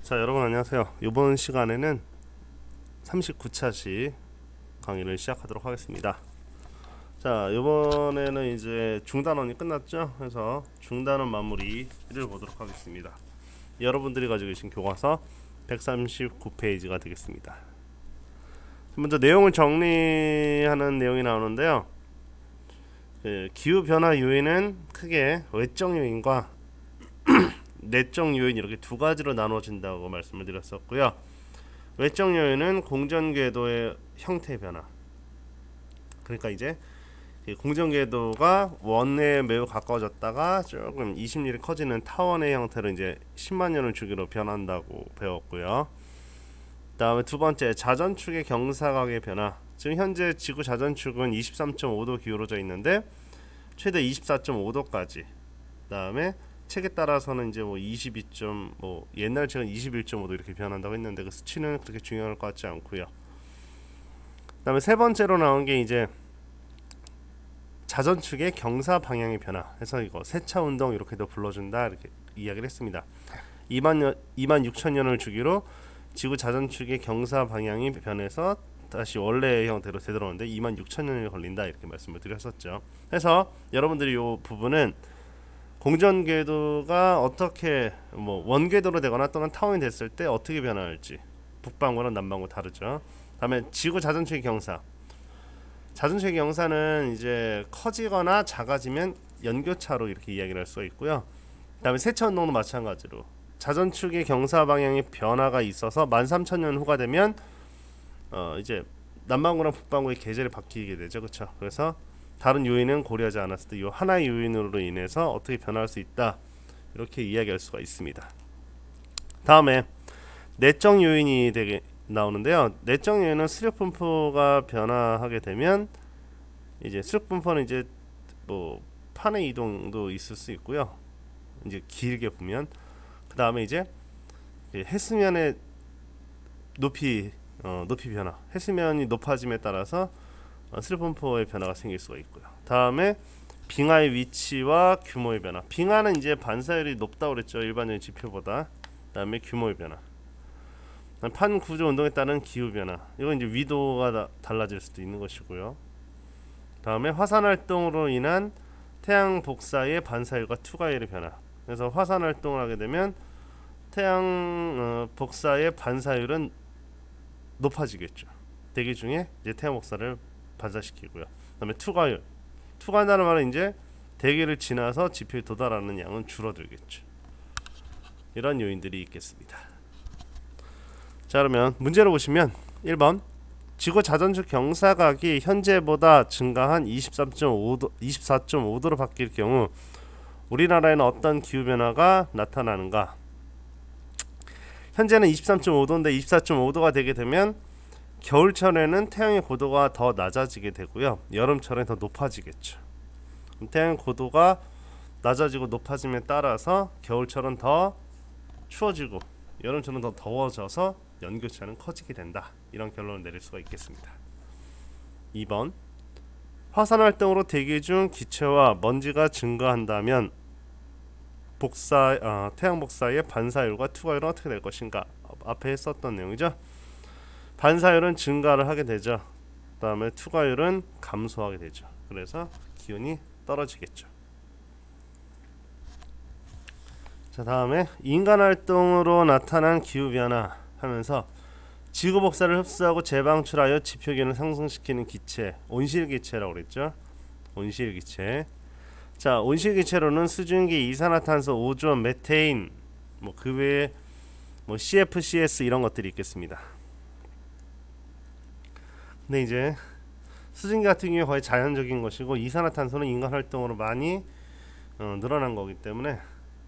자, 여러분 안녕하세요. 이번 시간에는 39차시 강의를 시작하도록 하겠습니다. 자, 이번에는 이제 중단원이 끝났죠. 그래서 중단원 마무리를 보도록 하겠습니다. 여러분들이 가지고 계신 교과서 139페이지가 되겠습니다. 먼저 내용을 정리하는 내용이 나오는데요. 기후변화 요인은 크게 외적 요인과 내적 요인 이렇게 두 가지로 나눠진다고 말씀을 드렸었고요. 외적 요인은 공전궤도의 형태 변화. 그러니까 이제 공전궤도가 원에 매우 가까워졌다가 조금 20mm 커지는 타원의 형태로 이제 10만 년을 주기로 변한다고 배웠고요. 그다음에 두 번째 자전축의 경사각의 변화. 지금 현재 지구 자전축은 23.5도 기울어져 있는데 최대 24.5도까지. 그다음에 책에 따라서는 이제 뭐 22. 뭐 옛날 책은 21.5도 이렇게 변한다고 했는데 그 수치는 그렇게 중요할 것 같지 않고요. 그다음에 세 번째로 나온 게 이제 자전축의 경사 방향의 변화. 해서 이거 세차 운동 이렇게도 불러준다 이렇게 이야기를 했습니다. 2만 6천 년을 주기로 지구 자전축의 경사 방향이 변해서 다시 원래의 형태로 되돌아오는데 2만 6천 년이 걸린다 이렇게 말씀을 드렸었죠. 그래서 여러분들이 이 부분은 공전궤도가 어떻게 뭐 원궤도로 되거나 또는 타원이 됐을 때 어떻게 변화할지 북반구랑 남반구 다르죠. 다음에 지구 자전축의 경사. 자전축의 경사는 이제 커지거나 작아지면 연교차로 이렇게 이야기를 할 수가 있고요. 그다음에 세차 운동도 마찬가지로 자전축의 경사 방향의 변화가 있어서 13,000년 후가 되면 이제 남반구랑 북반구의 계절이 바뀌게 되죠. 그렇죠? 그래서 다른 요인은 고려하지 않았을 때 이 하나의 요인으로 인해서 어떻게 변할 수 있다 이렇게 이야기할 수가 있습니다. 다음에 내적 요인이 되게 나오는데요. 내적 요인은 수력 분포가 변화하게 되면 이제 수력 분포는 이제 뭐 판의 이동도 있을 수 있고요. 이제 길게 보면 그 다음에 이제 해수면의 높이 변화, 해수면이 높아짐에 따라서 수력 분포의 변화가 생길 수가 있고요. 다음에 빙하의 위치와 규모의 변화. 빙하는 이제 반사율이 높다고 그랬죠. 일반적인 지표보다. 그다음에 규모의 변화. 판 구조 운동에 따른 기후 변화. 이건 이제 위도가 달라질 수도 있는 것이고요. 다음에 화산 활동으로 인한 태양 복사의 반사율과 투과율의 변화. 그래서 화산 활동을 하게 되면 태양 복사의 반사율은 높아지겠죠. 대기 중에 이제 태양 복사를 반사시키고요. 그다음에 투과율. 투과한다는 말은 이제 대기를 지나서 지표에 도달하는 양은 줄어들겠죠. 이런 요인들이 있겠습니다. 자, 그러면 문제를 보시면 1번 지구 자전축 경사각이 현재보다 증가한 24.5도로 바뀔 경우 우리나라에는 어떤 기후 변화가 나타나는가? 현재는 23.5도인데 24.5도가 되게 되면 겨울철에는 태양의 고도가 더 낮아지게 되고요. 여름철엔 더 높아지겠죠. 태양의 고도가 낮아지고 높아짐에 따라서 겨울철은 더 추워지고 여름철은 더 더워져서 연교차는 커지게 된다. 이런 결론을 내릴 수가 있겠습니다. 2번 화산 활동으로 대기 중 기체와 먼지가 증가한다면 태양 복사의 반사율과 투과율은 어떻게 될 것인가? 앞에 했었던 내용이죠. 반사율은 증가를 하게 되죠. 그다음에 투과율은 감소하게 되죠. 그래서 기온이 떨어지겠죠. 자, 다음에 인간 활동으로 나타난 기후 변화 하면서 지구 복사를 흡수하고 재방출하여 지표 기온을 상승시키는 기체, 온실기체라고 그랬죠. 온실기체. 자, 온실기체로는 수증기, 이산화탄소, 오존, 메테인, 뭐 그 외에 뭐 CFCS 이런 것들이 있겠습니다. 근데 이제 수증기 같은 경우에 거의 자연적인 것이고 이산화탄소는 인간 활동으로 많이 늘어난 거기 때문에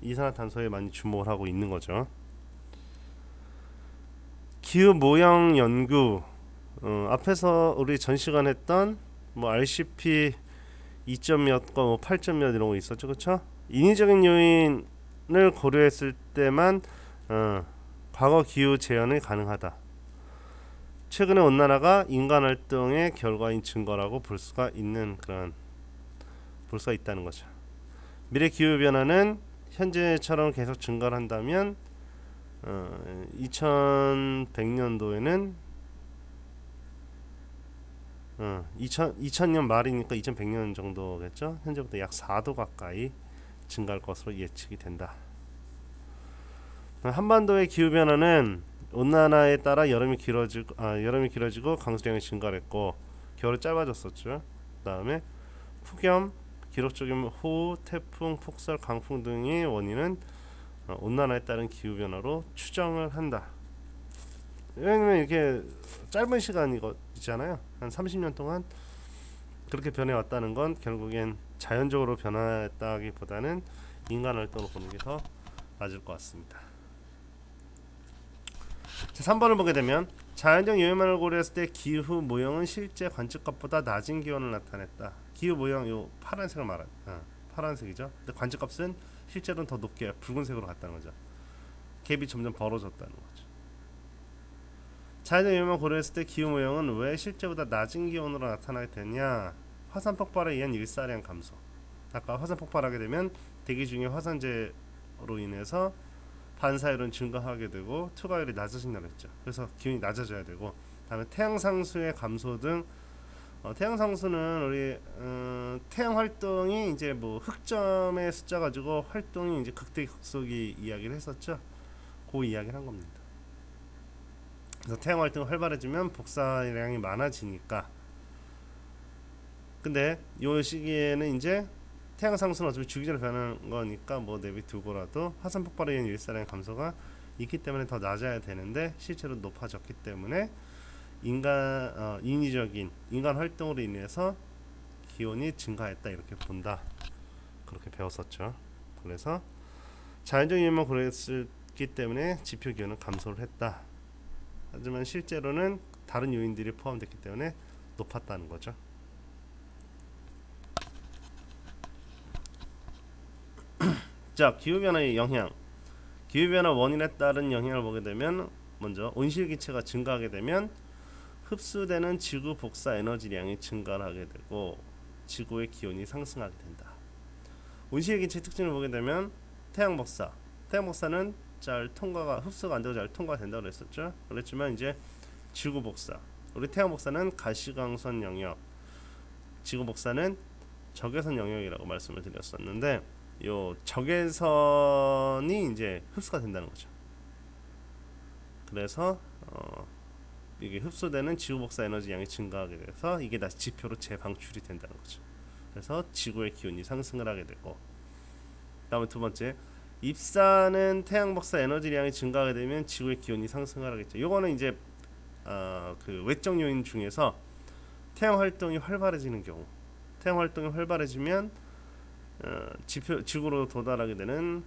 이산화탄소에 많이 주목을 하고 있는 거죠. 기후 모형 연구 앞에서 우리 전 시간 했던 뭐 RCP 2점 몇 거, 뭐 8점 몇 이런 거 있었죠, 그렇죠? 인위적인 요인을 고려했을 때만 과거 기후 재현이 가능하다. 최근의 온난화가 인간 활동의 결과인 증거라고 볼 수가 있다는 거죠. 미래 기후 변화는 현재처럼 계속 증가를 한다면 2100년도에는 2000년 말이니까 2100년 정도겠죠. 현재부터 약 4도 가까이 증가할 것으로 예측이 된다. 한반도의 기후 변화는 온난화에 따라 여름이 길어지고 강수량이 증가했고 겨울이 짧아졌었죠. 그다음에 폭염, 기록적인 호우, 태풍, 폭설, 강풍 등의 원인은 온난화에 따른 기후 변화로 추정을 한다. 왜냐면 이렇게 짧은 시간이잖아요. 한 30년 동안 그렇게 변해왔다는 건 결국엔 자연적으로 변화했다기보다는 인간 활동으로 보는 게 더 맞을 것 같습니다. 자, 3번을 보게 되면 자연적 요인만을 고려했을 때 기후 모형은 실제 관측값보다 낮은 기온을 나타냈다. 기후 모형 요 파란색을 파란색이죠. 근데 관측값은 실제로는 더 높게 붉은색으로 갔다는 거죠. 갭이 점점 벌어졌다는 거죠. 자연적 요인만 고려했을 때 기후 모형은 왜 실제보다 낮은 기온으로 나타나게 되냐? 화산 폭발에 의한 일사량 감소. 아까 화산 폭발하게 되면 대기 중에 화산재로 인해서 반사율은 증가하게 되고 투과율이 낮아진다고 했죠. 그래서 기온이 낮아져야 되고, 다음에 태양 상수의 감소 등 태양 상수는 우리 태양 활동이 이제 뭐 흑점의 숫자 가지고 활동이 이제 극대극속이 이야기를 했었죠. 그 이야기를 한 겁니다. 그래서 태양 활동이 활발해지면 복사량이 많아지니까. 근데 요 시기에는 이제 태양 상수는 어차피 주기적으로 변하는 거니까 뭐 내비두고라도 화산 폭발에 의한 일사량의 감소가 있기 때문에 더 낮아야 되는데 실제로 높아졌기 때문에 인위적인 인간 활동으로 인해서 기온이 증가했다 이렇게 본다. 그렇게 배웠었죠. 그래서 자연적 요인만 고려했기 때문에 지표 기온은 감소를 했다. 하지만 실제로는 다른 요인들이 포함됐기 때문에 높았다는 거죠. 자, 기후변화의 영향. 기후변화 원인에 따른 영향을 보게 되면 먼저 온실기체가 증가하게 되면 흡수되는 지구 복사 에너지량이 증가하게 되고 지구의 기온이 상승하게 된다. 온실기체 특징을 보게 되면 태양 복사는 잘 통과가 흡수가 안 되고 잘 통과된다고 그랬었죠. 그랬지만 이제 지구 복사, 우리 태양 복사는 가시광선 영역, 지구 복사는 적외선 영역이라고 말씀을 드렸었는데 요 적외선이 이제 흡수가 된다는 거죠. 그래서 이게 흡수되는 지구 복사 에너지 양이 증가하게 돼서 이게 다시 지표로 재방출이 된다는 거죠. 그래서 지구의 기온이 상승을 하게 되고, 다음에 두 번째, 입사는 태양 복사 에너지량이 증가하게 되면 지구의 기온이 상승을 하겠죠. 요거는 이제 그 외적 요인 중에서 태양 활동이 활발해지는 경우, 태양 활동이 활발해지면 지구로 도달하게 되는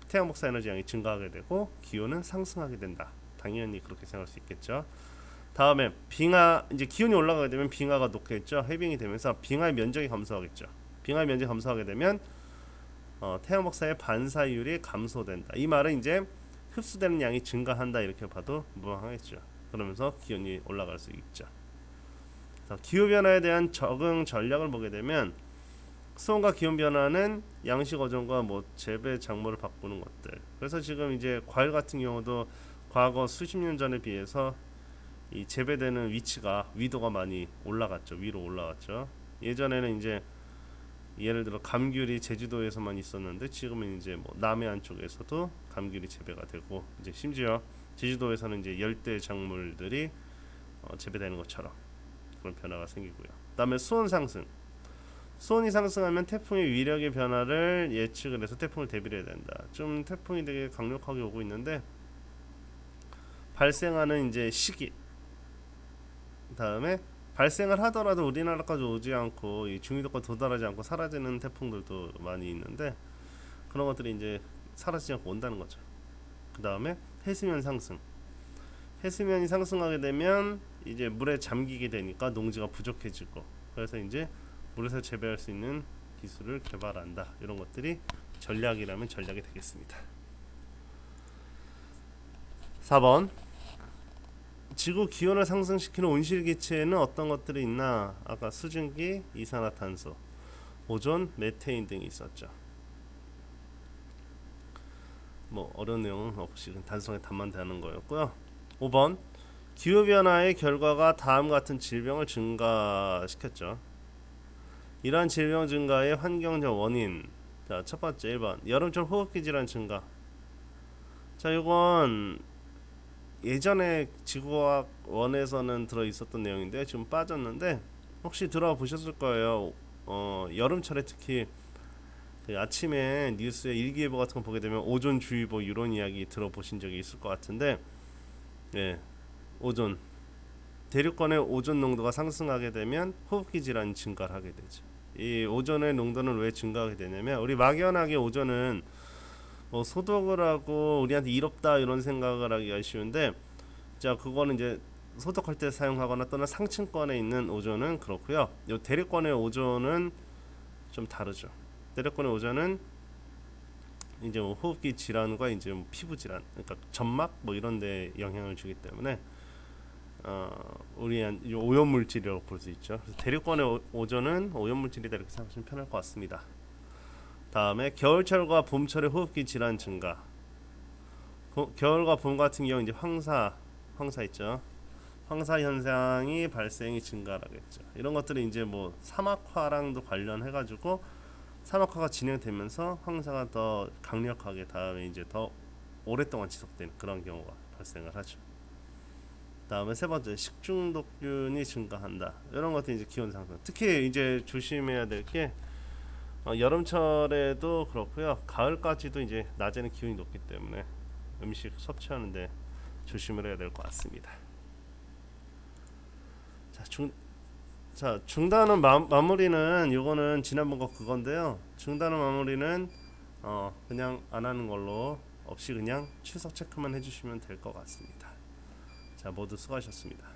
태양 복사 에너지 양이 증가하게 되고 기온은 상승하게 된다. 당연히 그렇게 생각할 수 있겠죠. 다음에 빙하, 이제 기온이 올라가게 되면 빙하가 녹겠죠. 해빙이 되면서 빙하의 면적이 감소하겠죠. 빙하의 면적이 감소하게 되면 태양 복사의 반사율이 감소된다. 이 말은 이제 흡수되는 양이 증가한다 이렇게 봐도 무방하겠죠. 그러면서 기온이 올라갈 수 있죠. 기후 변화에 대한 적응 전략을 보게 되면 수온과 기온 변화는 양식 어종과 뭐 재배 작물을 바꾸는 것들. 그래서 지금 이제 과일 같은 경우도 과거 수십 년 전에 비해서 이 재배되는 위도가 많이 올라갔죠. 위로 올라갔죠. 예전에는 이제 예를 들어 감귤이 제주도에서만 있었는데 지금은 이제 뭐 남해안 쪽에서도 감귤이 재배가 되고 이제 심지어 제주도에서는 이제 열대 작물들이 재배되는 것처럼 그런 변화가 생기고요. 그다음에 수온 상승. 수온이 상승하면 태풍의 위력의 변화를 예측을 해서 태풍을 대비를 해야 된다. 좀 태풍이 되게 강력하게 오고 있는데 발생하는 이제 시기, 다음에 발생을 하더라도 우리나라까지 오지 않고 이 중위도까지 도달하지 않고 사라지는 태풍들도 많이 있는데 그런 것들이 이제 사라지지 않고 온다는 거죠. 그 다음에 해수면 상승. 해수면이 상승하게 되면 이제 물에 잠기게 되니까 농지가 부족해지고 그래서 이제 물에서 재배할 수 있는 기술을 개발한다. 이런 것들이 전략이라면 전략이 되겠습니다. 4번 지구 기온을 상승시키는 온실기체에는 어떤 것들이 있나? 아까 수증기, 이산화탄소, 오존, 메테인 등이 있었죠. 뭐 어려운 내용은 없이 단순하게 답만 되는 거였고요. 5번 기후 변화의 결과가 다음 같은 질병을 증가시켰죠. 이러한 질병 증가의 환경적 원인. 자, 첫 번째 1번 여름철 호흡기 질환 증가. 자, 이건 예전에 지구과학 원에서는 들어 있었던 내용인데 지금 빠졌는데 혹시 들어 보셨을 거예요. 여름철에 특히 그 아침에 뉴스에 일기예보 같은 거 보게 되면 오존주의보 이런 이야기 들어보신 적이 있을 것 같은데, 예, 오존 대륙권의 오존 농도가 상승하게 되면 호흡기 질환이 증가를 하게 되죠. 이 오존의 농도는 왜 증가하게 되냐면 우리 막연하게 오존은 뭐 소독을 하고 우리한테 이롭다 이런 생각을 하기가 쉬운데, 자 그거는 이제 소독할 때 사용하거나 또는 상층권에 있는 오존은 그렇고요. 요 대륙권의 오존은 좀 다르죠. 대륙권의 오존은 이제 뭐 호흡기 질환과 이제 뭐 피부 질환, 그러니까 점막 뭐 이런 데 영향을 주기 때문에 우리한 오염 물질이라고 볼 수 있죠. 그래서 대륙권의 오존은 오염 물질이다 이렇게 생각하시면 편할 것 같습니다. 다음에 겨울철과 봄철의 호흡기 질환 증가. 겨울과 봄 같은 경우 이제 황사 있죠. 황사 현상이 발생이 증가하겠죠. 이런 것들이 이제 뭐 사막화랑도 관련해 가지고 사막화가 진행되면서 황사가 더 강력하게 다음에 이제 더 오랫동안 지속되는 그런 경우가 발생을 하죠. 다음에 세 번째 식중독균이 증가한다. 이런 것들이 이제 기온 상승. 특히 이제 조심해야 될 게 여름철에도 그렇고요. 가을까지도 이제 낮에는 기온이 높기 때문에 음식 섭취하는데 조심을 해야 될 것 같습니다. 자, 중단은 마무리는 요거는 지난번 거 그건데요. 중단은 마무리는 그냥 안 하는 걸로 없이 그냥 출석 체크만 해주시면 될 것 같습니다. 자, 모두 수고하셨습니다.